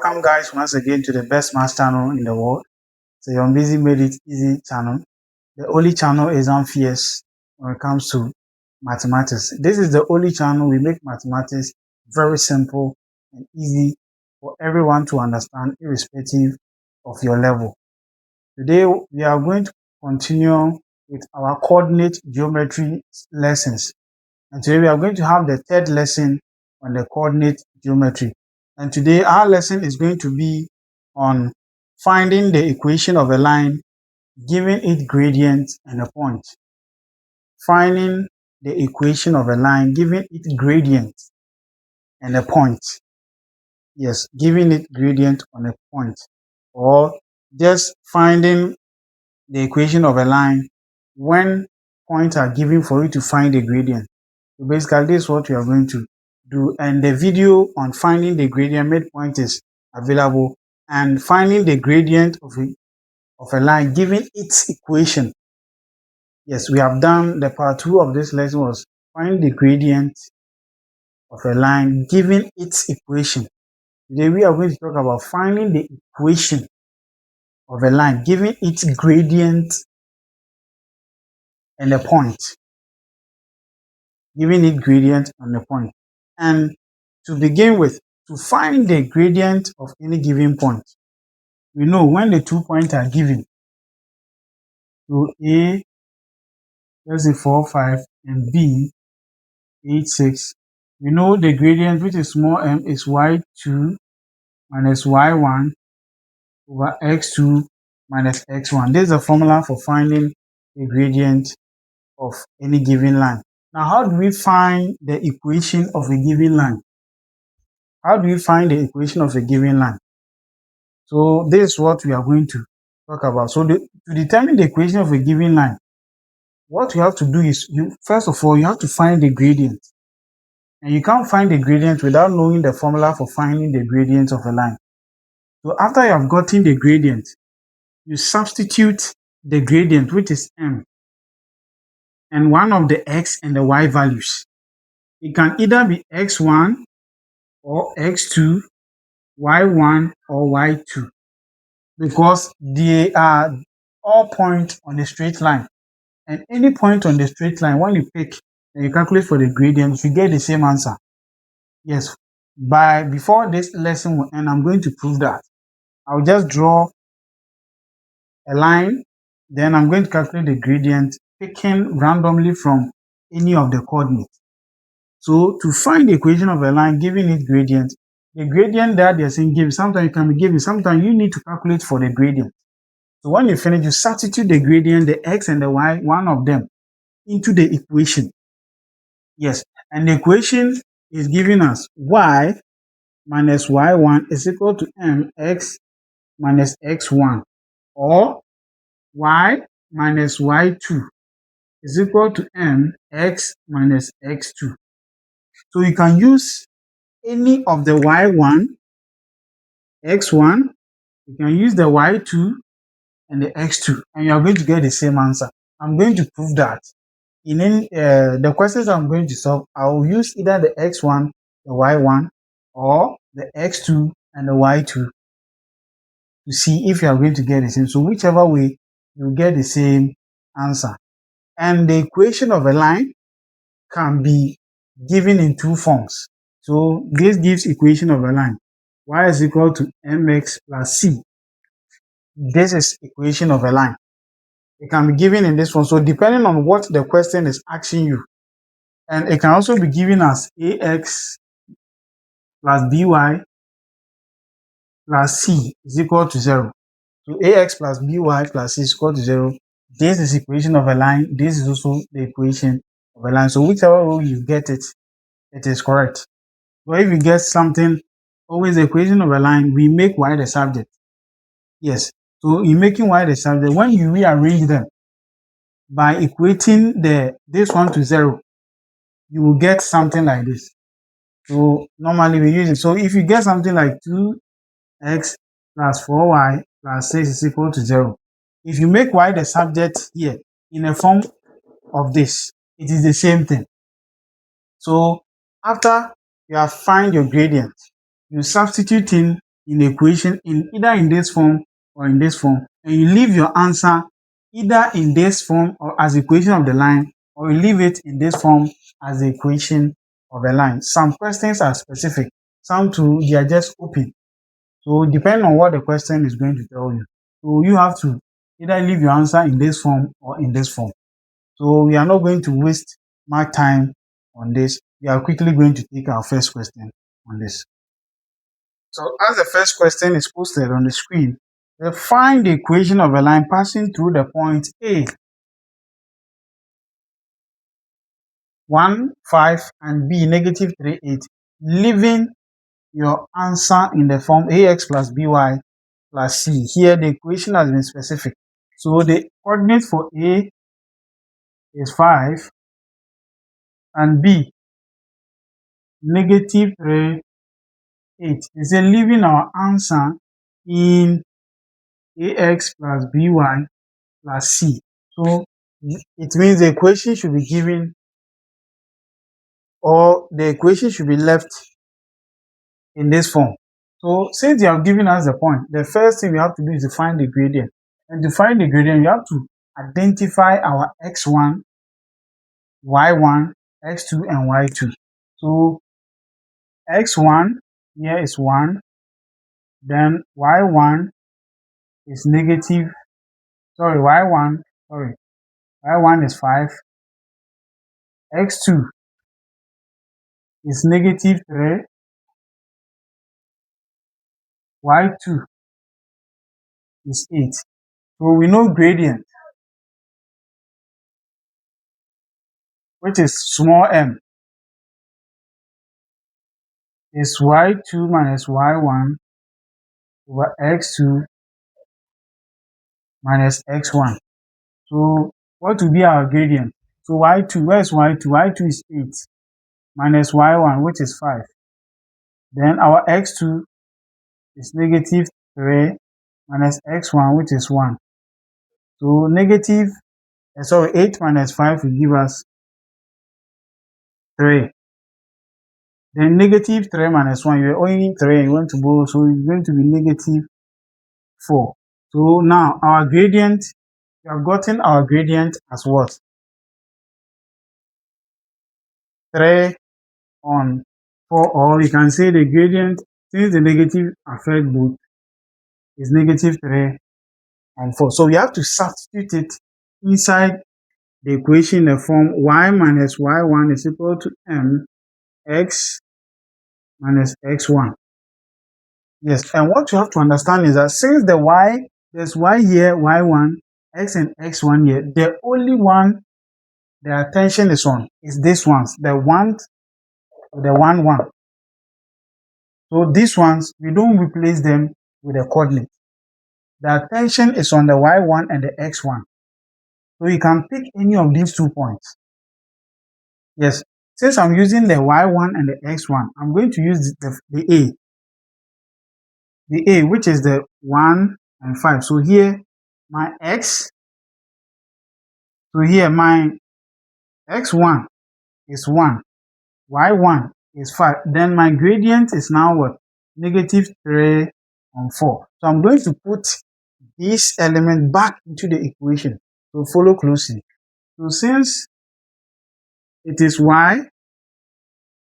Welcome guys once again to the best math channel in the world. So your busy made it easy channel. The only channel exam fears when it comes to mathematics. This is the only channel we make mathematics very simple and easy for everyone to understand irrespective of your level. Today we are going to continue with our coordinate geometry lessons. And today we are going to have the third lesson on the coordinate geometry. And today our lesson is going to be on finding the equation of a line, giving it gradient and a point. Finding the equation of a line, giving it gradient and a point. Yes, giving it gradient on a point. Or just finding the equation of a line when points are given for you to find the gradient. So basically, this is what we are going to do. And the video on finding the gradient midpoint is available. And finding the gradient of a line, given its equation. Yes, we have done the part 2 of this lesson was find the gradient of a line, given its equation. Today we are going to talk about finding the equation of a line, given its gradient and a point. Giving it gradient on the point. And to begin with, to find the gradient of any given point, we know when the 2 points are given, so A, let's say 4, 5, and B, 8, 6, we know the gradient, which is small m, is y2 minus y1 over x2 minus x1. This is the formula for finding the gradient of any given line. Now, how do we find the equation of a given line? How do we find the equation of a given line? So this is what we are going to talk about. So to determine the equation of a given line, what you have to do is, first of all, you have to find the gradient. And you can't find the gradient without knowing the formula for finding the gradient of a line. So after you have gotten the gradient, you substitute the gradient, which is m, and one of the x and the y values. It can either be x1 or x2, y1 or y2, because they are all points on a straight line. And any point on the straight line, when you pick and you calculate for the gradient, you get the same answer. Yes, before this lesson will end, I'm going to prove that. I'll just draw a line, then I'm going to calculate the gradient, picking randomly from any of the coordinates. So to find the equation of a line, giving it gradient, the gradient that they're saying given, sometimes it can be given, sometimes you need to calculate for the gradient. So when you finish, you substitute the gradient, the x and the y, one of them, into the equation. Yes, and the equation is giving us y minus y1 is equal to mx minus x1, or y minus y2 is equal to mx minus x2. So you can use any of the y1, x1, you can use the y2 and the x2, and you are going to get the same answer. I'm going to prove that. In the questions I'm going to solve, I will use either the x1, the y1, or the x2 and the y2 to see if you are going to get the same. So whichever way, you get the same answer. And the equation of a line can be given in two forms. So this gives equation of a line. Y is equal to mx plus c. This is equation of a line. It can be given in this one. So depending on what the question is asking you, and it can also be given as ax plus by plus c is equal to 0. So ax plus by plus c is equal to 0. This is equation of a line. This is also the equation of a line. So whichever way you get it, it is correct. But if you get something, always the equation of a line, we make y the subject. Yes. So in making y the subject, when you rearrange them by equating this one to 0, you will get something like this. So normally we use it. So if you get something like 2x plus 4y plus 6 is equal to 0. If you make y the subject here in a form of this, it is the same thing. So after you have found your gradient, you substitute in in equation in either in this form or in this form, and you leave your answer either in this form or as equation of the line, or you leave it in this form as the equation of a line. Some questions are specific, some too they are just open. So depending on what the question is going to tell you, so you have to either leave your answer in this form or in this form. So we are not going to waste my time on this. We are quickly going to take our first question on this. So as the first question is posted on the screen, find the equation of a line passing through the point A, 1, 5, and B, negative 3, 8, leaving your answer in the form ax plus by plus c. Here the equation has been specific. So the coordinate for A is 5 and B negative 3, 8. They say leaving our answer in ax plus by plus c. So it means the equation should be given, or the equation should be left in this form. So since you have given us the point, the first thing we have to do is to find the gradient. And to find the gradient, you have to identify our x1, y1, x2, and y2. So x1 here is 1, then y1 is y1 is 5, x2 is negative 3, y2 is 8. So we know gradient, which is small m, is y2 minus y1 over x2 minus x1. So what will be our gradient? So y2, where is y2? y2 is 8 minus y1, which is 5. Then our x2 is negative 3 minus x1, which is 1. So 8 minus 5 will give us 3. Then negative 3 minus 1, you're only 3, you want to borrow, so it's going to be negative 4. So now our gradient, we have gotten our gradient as what? 3 on 4, or you can say the gradient, since the negative affect both, is negative 3 on 4. So we have to substitute it inside the equation in the form y minus y1 is equal to mx minus x1. Yes, and what you have to understand is that since there's y here, y1, x and x1 here, the only one the attention is on is this ones, the 1, 1. So these ones, we don't replace them with a coordinate. The attention is on the y1 and the x1. So you can pick any of these 2 points. Yes, since I'm using the y1 and the x1, I'm going to use the a. The a, which is the 1 and 5. So here, my x, so here my x1 is 1, y1 is 5. Then my gradient is now what? Negative 3 on 4. So I'm going to put this element back into the equation. So follow closely. So since it is y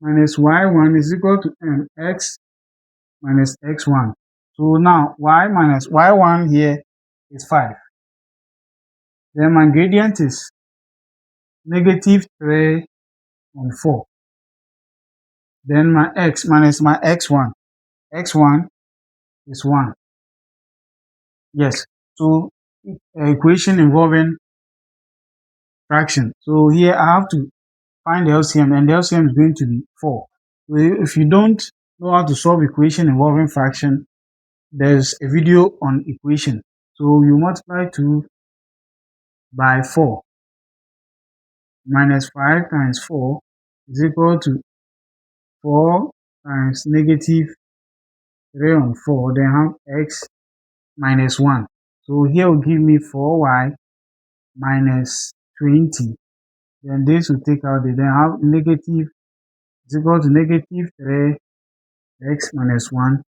minus y1 is equal to mx minus x1. So now y minus y1 here is 5. Then my gradient is negative 3 on 4. Then my x minus my x1. x1 is 1. Yes, so equation involving fraction. So here I have to find the LCM, and the LCM is going to be 4. So if you don't know how to solve equation involving fraction, there's a video on equation. So you multiply 2 by 4 minus 5 times 4 is equal to 4 times negative 3 on 4, then have x minus 1. So here will give me 4y minus 20. Then this will take out the, then have negative is equal to negative 3 x minus 1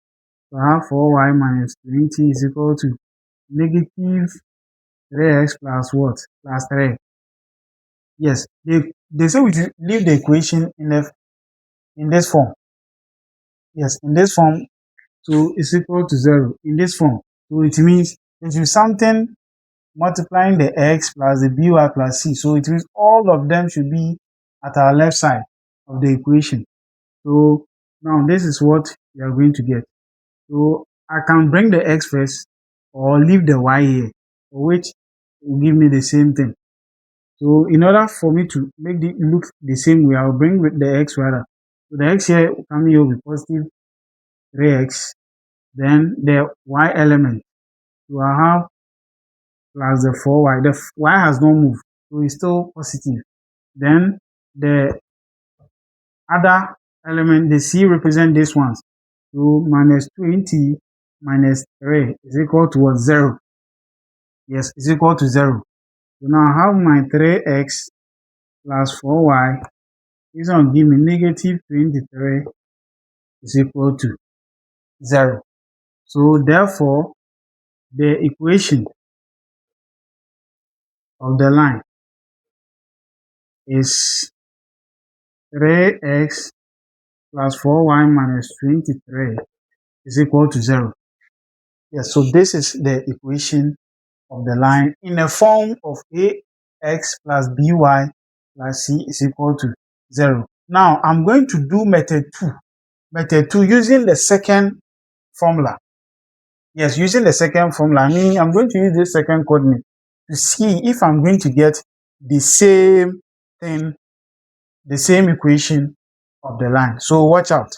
So I have 4y minus 20 is equal to negative 3x plus what? Plus 3. Yes, they say we should leave the equation in this form. Yes, in this form, so it's equal to 0 in this form. So it means it is something multiplying the x plus the by plus c. So it means all of them should be at our left side of the equation. So now this is what we are going to get. So I can bring the x first or leave the y here, which will give me the same thing. So in order for me to make it look the same way, I'll bring with the x rather. So the x here coming here will be positive 3x. Then the y element, so I have plus the 4y. The y has not moved, so it's still positive. Then the other element, the c represent this ones. So minus 20 minus 3 is equal to what? 0. Yes, is equal to 0. So now I have my 3x plus 4y. This one give me negative 23 is equal to 0. So therefore, the equation of the line is 3x plus 4y minus 23 is equal to 0. Yes, so this is the equation of the line in the form of ax plus by plus c is equal to 0. Now, I'm going to do method 2. Method 2 using the second formula. Yes, using the second formula, meaning I'm going to use this second coordinate to see if I'm going to get the same thing, the same equation of the line. So watch out.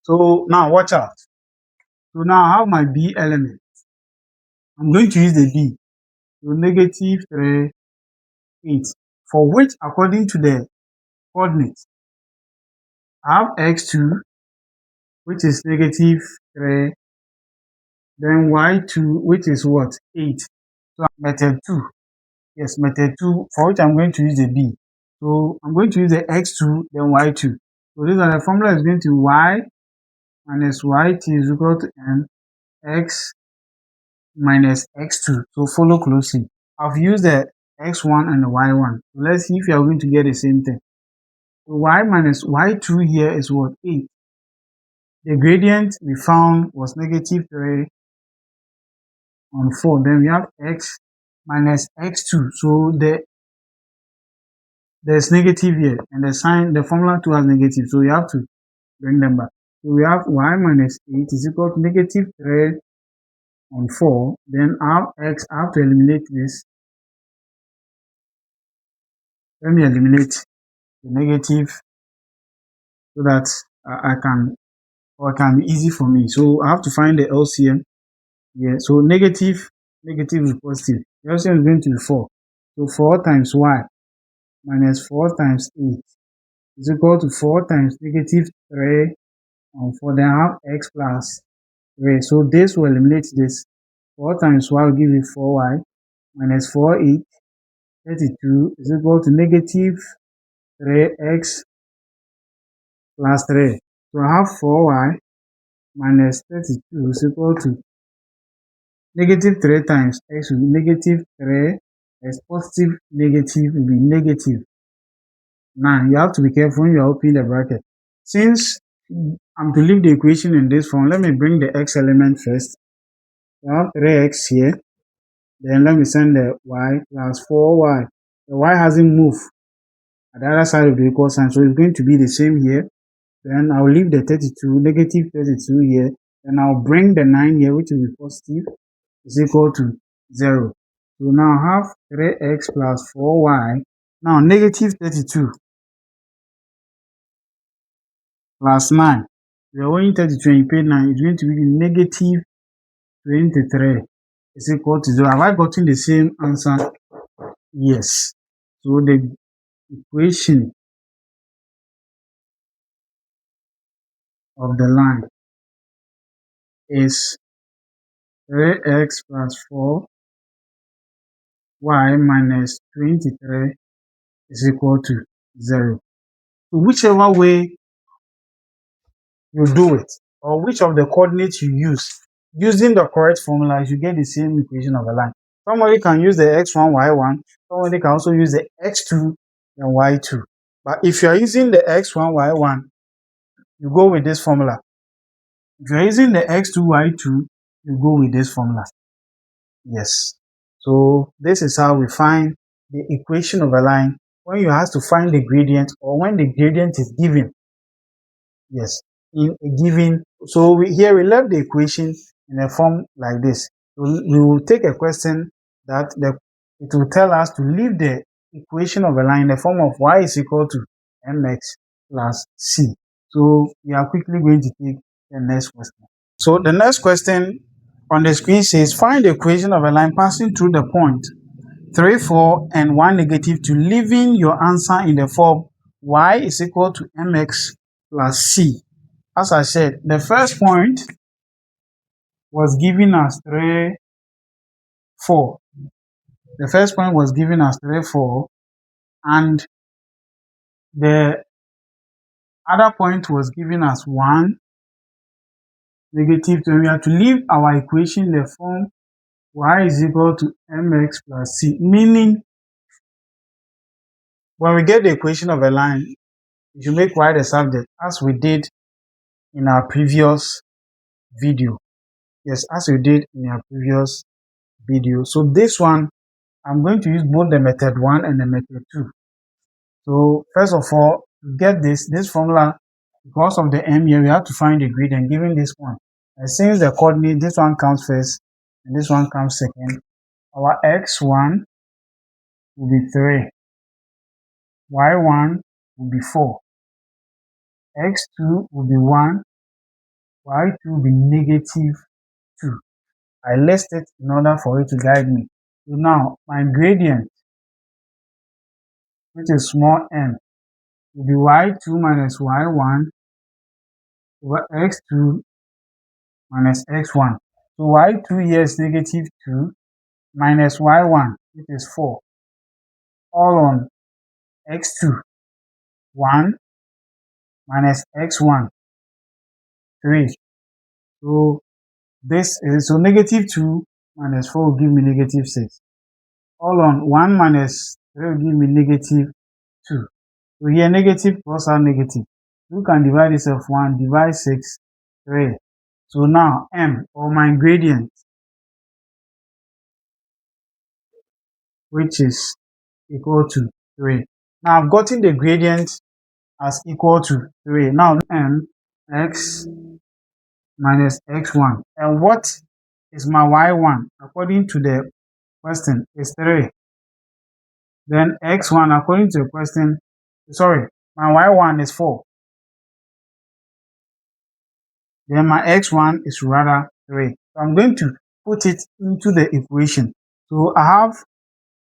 So now watch out. So now I have my b element. I'm going to use the b. So negative 3, 8. For which, according to the coordinates, I have x2, which is negative 3, then y2, which is what? 8. So method 2. Yes, method 2, for which I'm going to use the b. So I'm going to use the x2, then y2. So this is the formula is going to y minus yt is equal to n x minus x2. So follow closely. I've used the x1 and the y1. So let's see if you are going to get the same thing. So y minus y2 here is what? 8. The gradient we found was negative 3 on 4. Then we have x minus x2. So there's negative here, and the formula 2 has negative. So we have to bring them back. So we have y minus 8 is equal to negative 3 on 4. Then I have x. I have to eliminate this. Let me eliminate the negative so that I can, or it can be easy for me. So I have to find the LCM. Yeah, so negative is positive. The LCM is going to be 4. So 4 times y minus 4 times 8 is equal to 4 times negative 3 on 4. Then I have x plus 3. So this will eliminate this. 4 times y will give you 4y minus 4, 8, 32 is equal to negative 3x plus 3. So I have 4y minus 32 is equal to negative 3 times x will be negative 3 x positive negative will be negative 9. You have to be careful when you are opening the bracket. Since I'm to leave the equation in this form, let me bring the x element first. I have 3x here. Then let me send the y plus 4y. The y hasn't moved at the other side of the equal sign, so it's going to be the same here. Then I'll leave the 32, negative 32 here. Then I'll bring the 9 here, which will be positive, is equal to 0. So now I have 3x plus 4y. Now negative 32 plus 9. We are owing 32 and you pay 9. It's going to be negative 23 is equal to 0. Have I gotten the same answer? Yes. So the equation of the line is 3x plus 4y minus 23 is equal to 0. So whichever way you do it, or which of the coordinates you use. Using the correct formula, you get the same equation of a line. Somebody can use the x1, y1. Somebody can also use the x2 and y2. But if you are using the x1, y1, you go with this formula. If you are using the x2, y2, you go with this formula. Yes. So this is how we find the equation of a line when you have to find the gradient or when the gradient is given. Yes, in a given. So here we left the equation in a form like this. We will take a question that it will tell us to leave the equation of a line in the form of y is equal to mx plus c. So we are quickly going to take the next question. So the next question on the screen says find the equation of a line passing through the point 3, 4 and 1 negative 2, leaving your answer in the form y is equal to mx plus c. As I said, the first point was given as 3, 4. The first point was given as 3, 4, and the other point was given as 1, negative 2. We have to leave our equation in the form y is equal to mx plus c, meaning when we get the equation of a line, we should make y the subject, as we did in our previous video. Yes, as we did in our previous video. So this one, I'm going to use both the method 1 and the method 2. So first of all, to get this formula, because of the m here, we have to find the gradient given this one. And since the coordinate, this one comes first and this one comes second, our x1 will be 3, y1 will be 4, x2 will be 1, y2 will be negative 2. I list it in order for it to guide me. So now my gradient, which is small m, will be y2 minus y1 over x2 minus x1. So y2 here is negative 2 minus y1, which is 4, all on x2, 1 minus x1, 3. So this is, so negative 2 minus 4 will give me negative 6. All on 1 minus 3 will give me negative 2. So here negative plus our negative. 2 can divide itself 1, divide 6, 3. So now m, or my gradient, which is equal to 3. Now I've gotten the gradient as equal to 3. Now m x minus x1. And what is my y1? According to the question, is 3. Then x1, according to the question, sorry, my y1 is 4. Then my x1 is rather 3. So I'm going to put it into the equation. So I have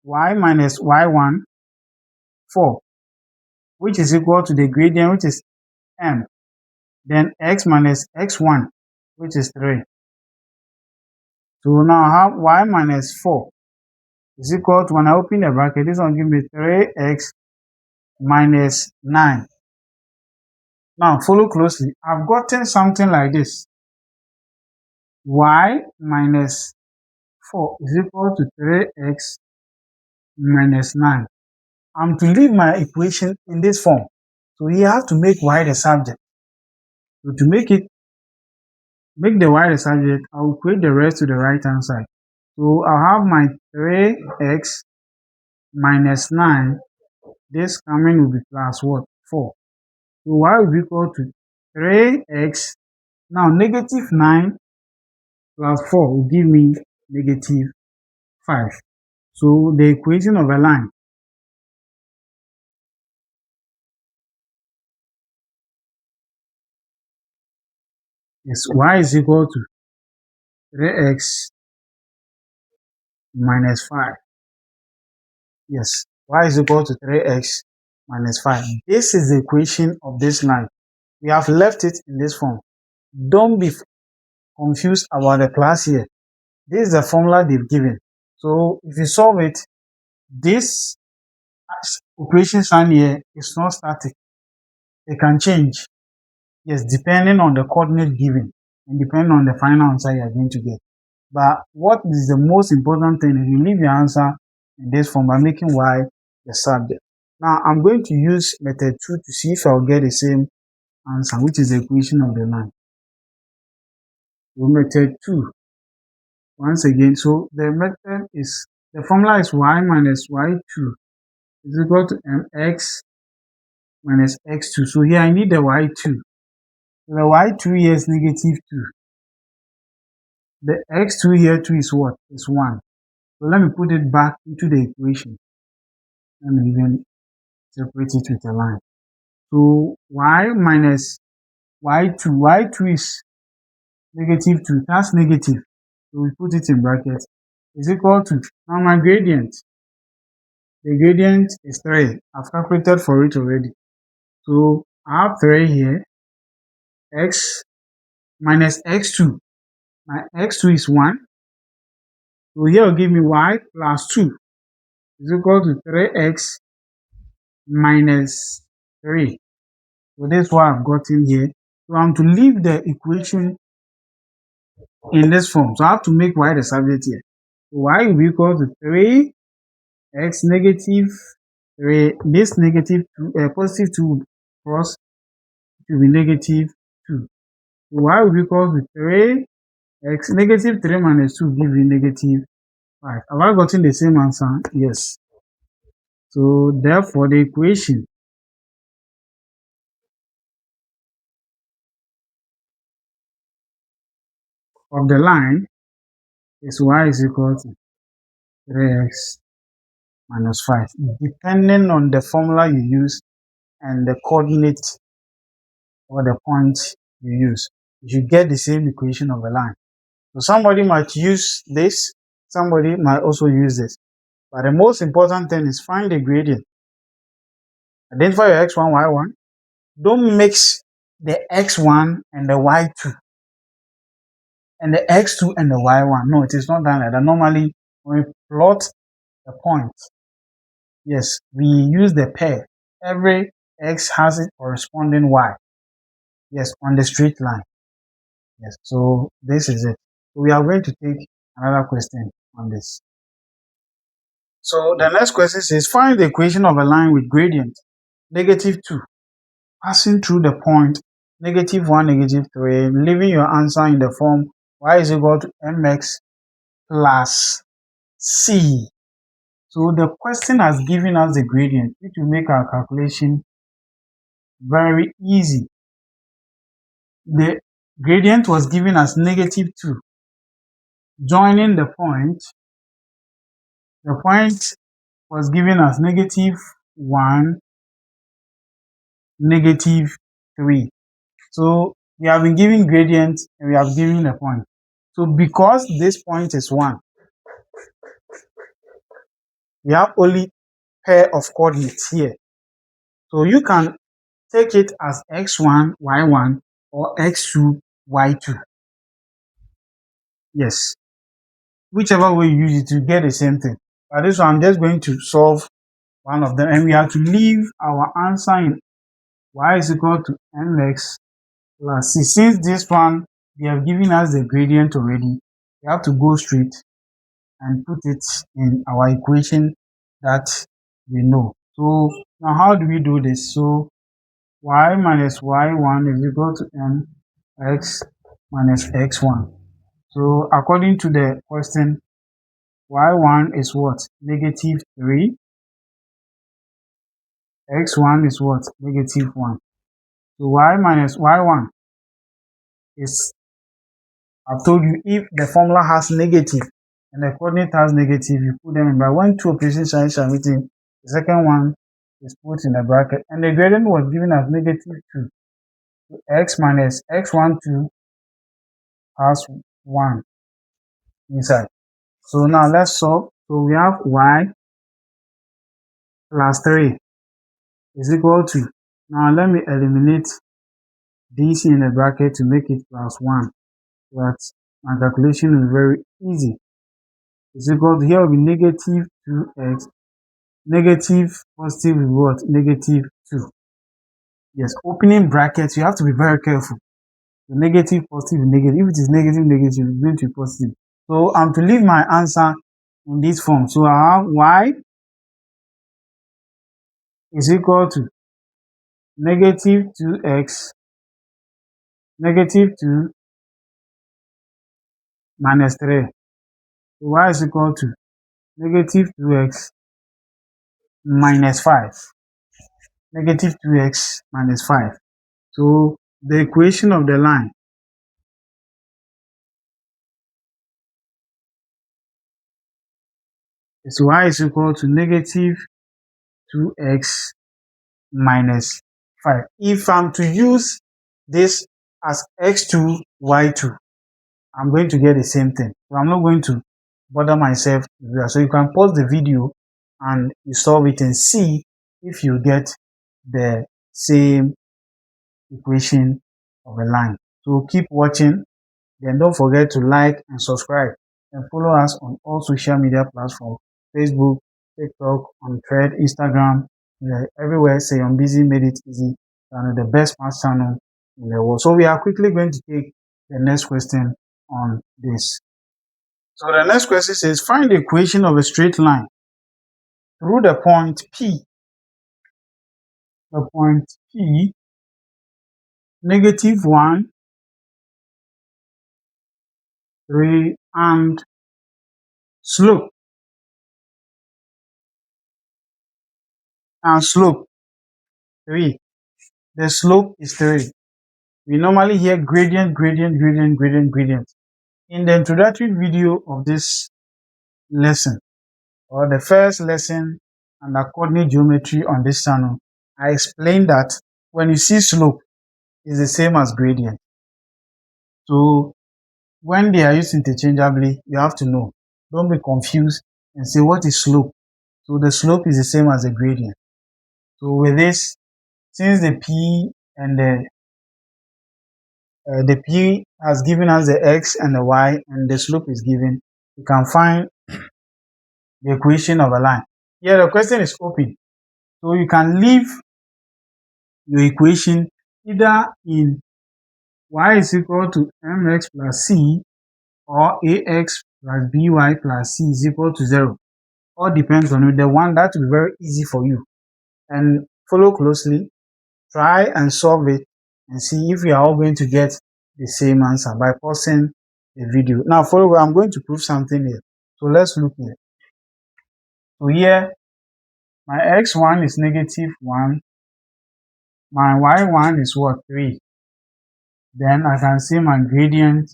y minus y1, 4, which is equal to the gradient, which is m. Then x minus x1, which is 3. So now I have y minus 4 is equal to, when I open the bracket, this one give me 3x minus 9. Now follow closely. I've gotten something like this. Y minus 4 is equal to 3x minus 9. I'm to leave my equation in this form. So you have to make y the subject. So to make the y the subject, I will create the rest to the right hand side. So I'll have my 3x minus 9. This coming will be plus what? 4. So y will be equal to 3x. Now negative 9 plus 4 will give me negative 5. So the equation of a line is y is equal to 3x minus 5. Yes, y is equal to 3x minus 5. This is the equation of this line. We have left it in this form. Don't be confused about the class here. This is the formula they've given. So if you solve it, this operation sign here is not static. It can change. Yes, depending on the coordinate given and depending on the final answer you are going to get. But what is the most important thing is you leave your answer in this form by making y the subject. Now I'm going to use method 2 to see if I'll get the same answer, which is the equation of the line. So method 2, once again, so the method is, the formula is y minus y2 is equal to mx minus x2. So here I need the y2. So the y2 here is negative 2. The x2 here too is what? Is 1. So let me put it back into the equation. Let me even separate it with a line. So y minus y2 is negative 2. That's negative. So we put it in brackets. Is equal to, now my gradient. The gradient is 3. I've calculated for it already. So I have 3 here. X minus x2. My x2 is 1. So here will give me y plus 2 is equal to 3x minus 3. So that's what I've gotten here. So I'm to leave the equation in this form. So I have to make y the subject here. So y will be equal to 3x negative 3. This negative 2, positive 2 cross to be negative 2. So y will be equal to 3x negative 3 minus 2 give you negative 5. Have I gotten the same answer? Yes. So therefore the equation of the line is y is equal to 3x minus 5, depending on the formula you use and the coordinate or the point you use. You get the same equation of a line. So somebody might use this, somebody might also use this. But the most important thing is find the gradient. Identify your x1, y1. Don't mix the x1 and the y2 and the x2 and the y1. No, it is not done like that. Normally, when we plot the point, yes, we use the pair. Every x has its corresponding y. Yes, on the straight line. Yes, so this is it. So we are going to take another question on this. So the next question says, find the equation of a line with gradient negative 2 passing through the point negative 1, negative 3, leaving your answer in the form y is equal to mx plus c. So the question has given us the gradient, which will make our calculation very easy. The gradient was given as negative 2. Joining the point was given as negative 1, negative 3. So we have been given gradient and we have given a point. So because this point is 1, we have only pair of coordinates here. So you can take it as x1, y1 or x2, y2. Yes. Whichever way you use it, you get the same thing. But this one, I'm just going to solve one of them and we have to leave our answer in y is equal to mx plus c. Since this one, they have given us the gradient already, we have to go straight and put it in our equation that we know. So now how do we do this? So y minus y1 is equal to mx minus x1. So according to the question, y1 is what? Negative 3. x1 is what? Negative 1. So y minus y1 is, I've told you, if the formula has negative and the coordinate has negative, you put them in. But when two operating signs are meeting, the second one is put in a bracket. And the gradient was given as negative 2. So x minus x12 has 1 inside. So now let's solve. So we have y plus 3 is equal to, now let me eliminate this in the bracket to make it plus 1. So that my calculation is very easy. It's equal to, here will be negative 2x, negative positive is what? Negative 2. Yes, opening brackets, you have to be very careful. The negative, positive, negative. If it is negative, negative, it's going to be positive. So I'm to leave my answer in this form. So I have y is equal to negative 2x, negative 2 minus 3. So y is equal to negative 2x minus 5. Negative 2x minus 5. So the equation of the line is y is equal to negative 2x minus 5. If I'm to use this as x2, y2, I'm going to get the same thing. So I'm not going to bother myself. So you can pause the video and you solve it and see if you get the same equation of a line. So keep watching. Then don't forget to like and subscribe and follow us on all social media platforms: Facebook, TikTok, on Thread, Instagram, everywhere. Say I'm busy, made it easy. And the best math channel in the world. So we are quickly going to take the next question on this. So the next question says, find the equation of a straight line through the point P. The point P, negative 1, 3, and slope. And slope 3. The slope is 3. We normally hear gradient, gradient, gradient, gradient, gradient. In the introductory video of this lesson, or the first lesson under coordinate geometry on this channel, I explained that when you see slope, it's the same as gradient. So when they are used interchangeably, you have to know. Don't be confused and say, what is slope? So the slope is the same as the gradient. So with this, since the P and the P has given us the X and the Y, and the slope is given, you can find the equation of a line. Here the question is open. So you can leave your equation either in y is equal to mx plus c, or ax plus by plus c is equal to 0. All depends on you. The one that will be very easy for you. And follow closely, try and solve it, and see if we are all going to get the same answer by pausing the video. Now follow, I'm going to prove something here. So let's look here. So here, my x1 is negative 1. My y1 is what? 3. Then I can say my gradient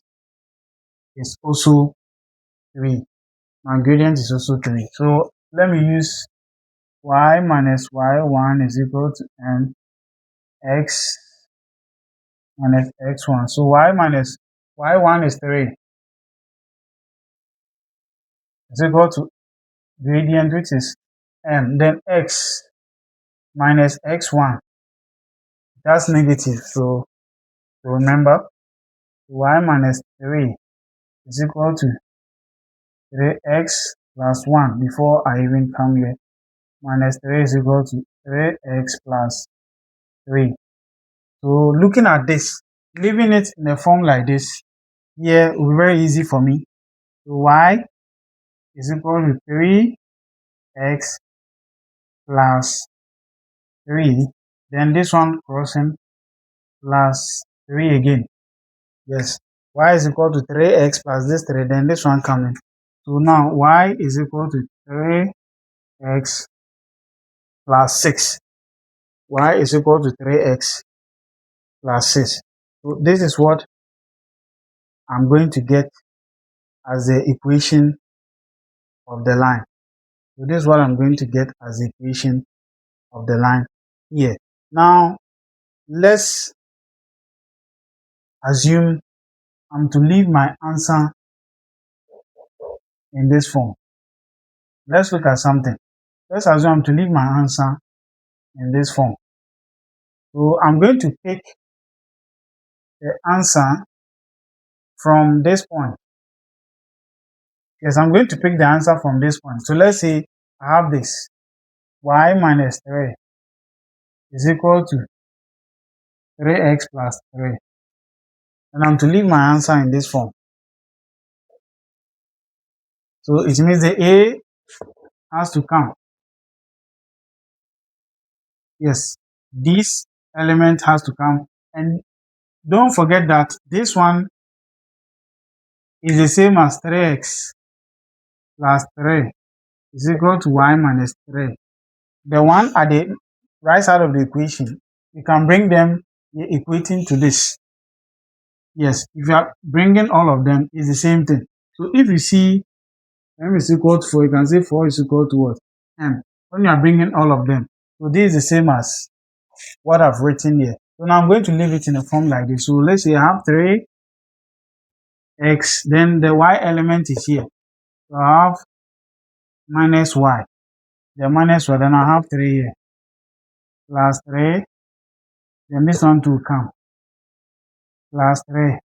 is also 3. My gradient is also 3. So let me use y minus y1 is equal to m x minus x1. So y minus y1 is 3 is equal to gradient, which is m. Then x minus x1, that's negative. So remember, y minus 3 is equal to 3x plus 1 before I even come here. Minus 3 is equal to 3x plus 3. So looking at this, leaving it in a form like this, here will be very easy for me. So y is equal to 3x plus 3. Then this one crossing plus 3 again. Yes, y is equal to 3x plus this 3, then this one coming. So now y is equal to 3x plus 6. Y is equal to 3x plus 6. So this is what I'm going to get as the equation of the line. So this is what I'm going to get as the equation of the line here. Now, let's assume I'm to leave my answer in this form. Let's look at something. Let's assume I'm to leave my answer in this form. So I'm going to pick the answer from this point. Yes, I'm going to pick the answer from this point. So let's say I have this y minus 3 is equal to 3x plus 3. And I'm to leave my answer in this form. So it means the A has to come. Yes, this element has to come. And don't forget that this one is the same as 3x plus 3 is equal to y minus 3. The one at the right side of the equation, you can bring them equating to this. Yes, if you are bringing all of them, it's the same thing. So if you see m is equal to 4, you can say 4 is equal to what? M. When you are bringing all of them. So this is the same as what I've written here. So now I'm going to leave it in a form like this. So let's say I have 3x, then the y element is here. So I have minus y. The minus y, then I have 3 here. Plus 3, then this one to come. Plus 3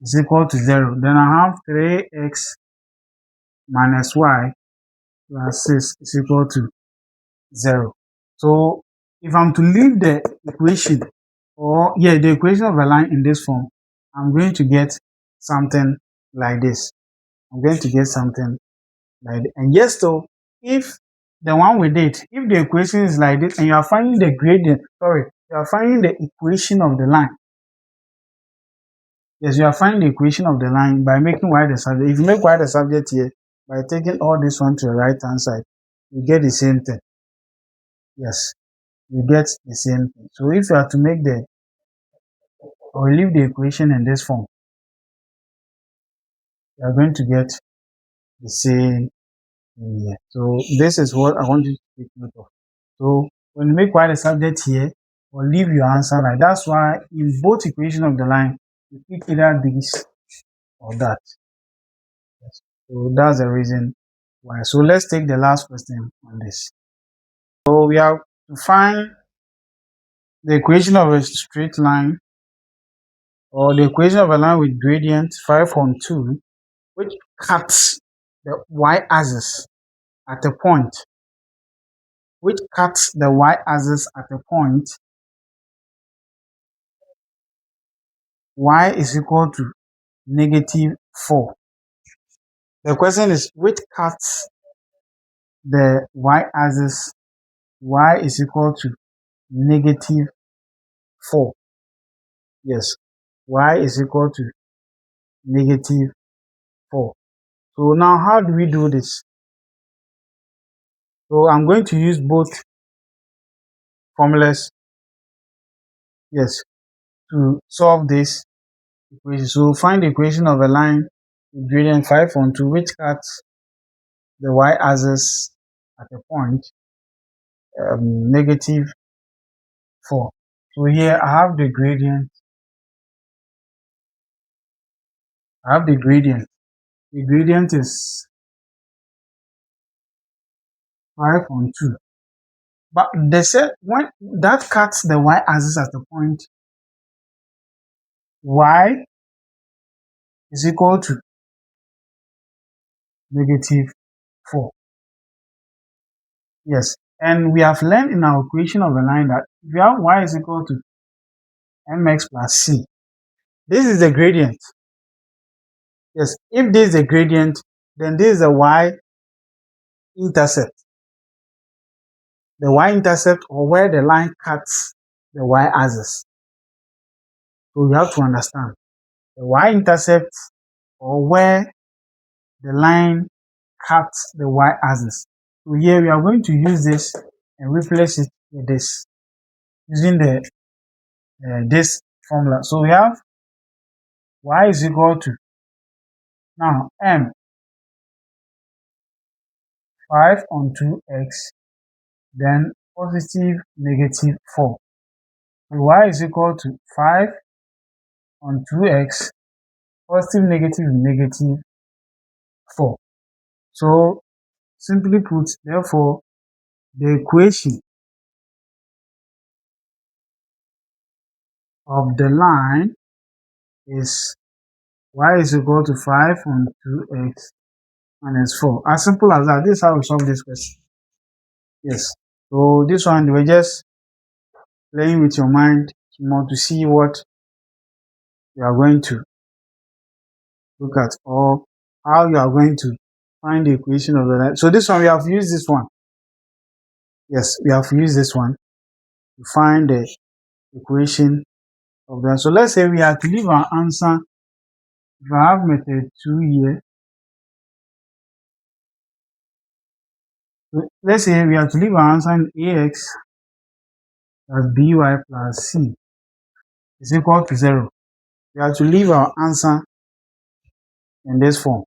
is equal to 0. Then I have 3x minus y plus 6 is equal to 0. So if I'm to leave the equation, the equation of a line in this form, I'm going to get something like this. I'm going to get something like this. And yes, so if the one we did, if the equation is like this and you are finding the gradient, you are finding the equation of the line. Yes, you are finding the equation of the line by making y the subject. If you make y the subject here, by taking all this one to the right hand side, you get the same thing. Yes, you get the same thing. So if you are to make or leave the equation in this form, you are going to get the same thing here. So this is what I want you to take note of. So when you make y the subject here, or leave your answer like that's why in both equations of the line, you pick either this or that. Yes. So that's the reason why. So let's take the last question on this. So we have to find the equation of a straight line or the equation of a line with gradient 5 on 2, which cuts the y-axis at a point, y is equal to negative 4. The question is, which cuts the y-axis, y is equal to negative 4. Yes, y is equal to negative 4. So now how do we do this? So I'm going to use both formulas, yes, to solve this equation. So find the equation of a line with gradient 5 on 2, which cuts the y-axis at a point negative 4. So here I have the gradient. The gradient is 5 on 2. But they said when that cuts the y-axis at the point, y is equal to negative 4. Yes, and we have learned in our equation of a line that if you have y is equal to mx plus c, this is the gradient. Yes, if this is the gradient, then this is the y-intercept. The y-intercept, or where the line cuts the y-axis. So you have to understand the y-intercept, or where the line cuts the y-axis. So here we are going to use this and replace it with this using this formula. So we have y is equal to, now m 5 on 2x, then positive negative 4. So y is equal to 5 on 2x, positive negative negative 4. So simply put, therefore, the equation of the line is y is equal to 5 on 2x minus 4. As simple as that. This is how we solve this question. Yes. So this one, we just playing with your mind more to see what you are going to look at, or how you are going to find the equation of the line. So this one, we have used this one. Yes, we have used this one to find the equation of that. So let's say we have to leave our answer. If I have method 2 here, let's say we have to leave our answer in ax plus by plus c is equal to 0. We have to leave our answer in this form.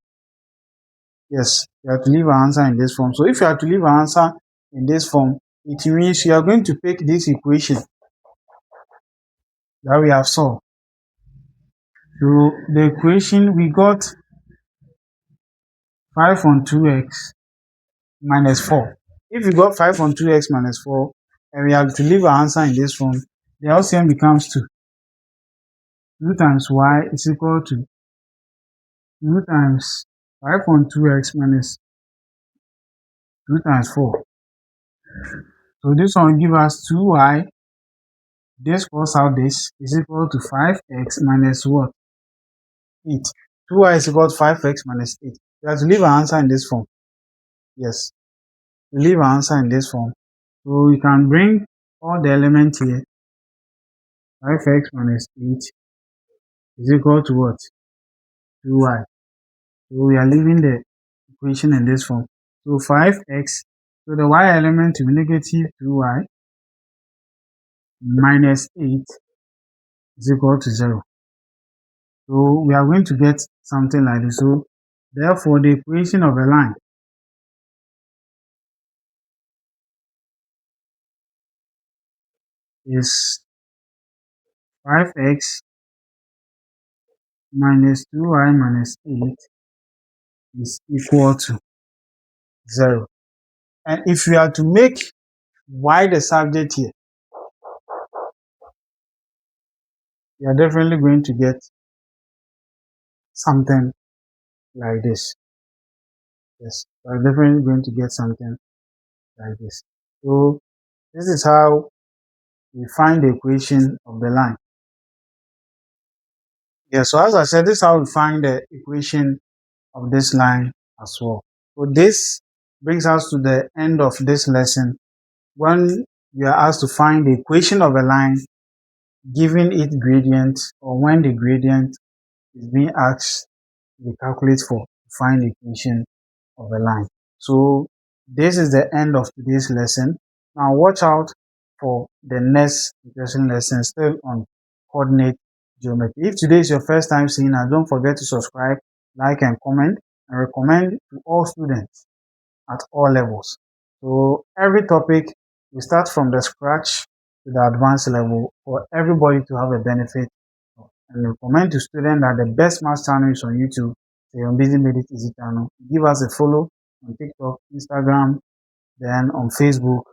Yes, we have to leave our answer in this form. So if you have to leave our answer in this form, it means you are going to pick this equation that we have solved. So the equation, we got 5 on 2x minus 4. If you got 5 on 2x minus 4, and we have to leave our answer in this form, the LCM becomes 2. 2 times y is equal to 2 times 5 on 2x minus 2 times 4. So this one will give us 2y. This cross out this is equal to 5x minus what? 8. 2y is equal to 5x minus 8. We have to leave our answer in this form. Yes, we leave our answer in this form. So we can bring all the elements here. 5x minus 8 is equal to what? 2y. So we are leaving the equation in this form. So 5x, so the y element will be negative 2y minus 8 is equal to 0. So we are going to get something like this. So therefore, the equation of a line is 5x minus 2y minus 8 is equal to 0. And if we are to make y the subject here, we are definitely going to get something like this. Yes, we are definitely going to get something like this. So this is how we find the equation of the line. Yeah, so as I said, this is how we find the equation of this line as well. So this brings us to the end of this lesson. When you are asked to find the equation of a line given its gradient, or when the gradient is being asked to calculate for, to find the equation of a line. So this is the end of today's lesson. Now watch out for the next interesting lesson still on coordinate geometry. If today is your first time seeing us, don't forget to subscribe, like and comment, and recommend to all students at all levels. So every topic we start from the scratch to the advanced level for everybody to have a benefit. And recommend to students that the best math channel is on YouTube, the Yombisi Made It Easy channel. Give us a follow on TikTok, Instagram, then on Facebook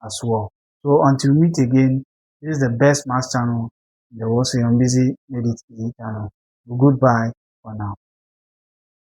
as well. So until we meet again, this is the best math channel in the world, so Yombisi Made It Easy channel. Goodbye for now.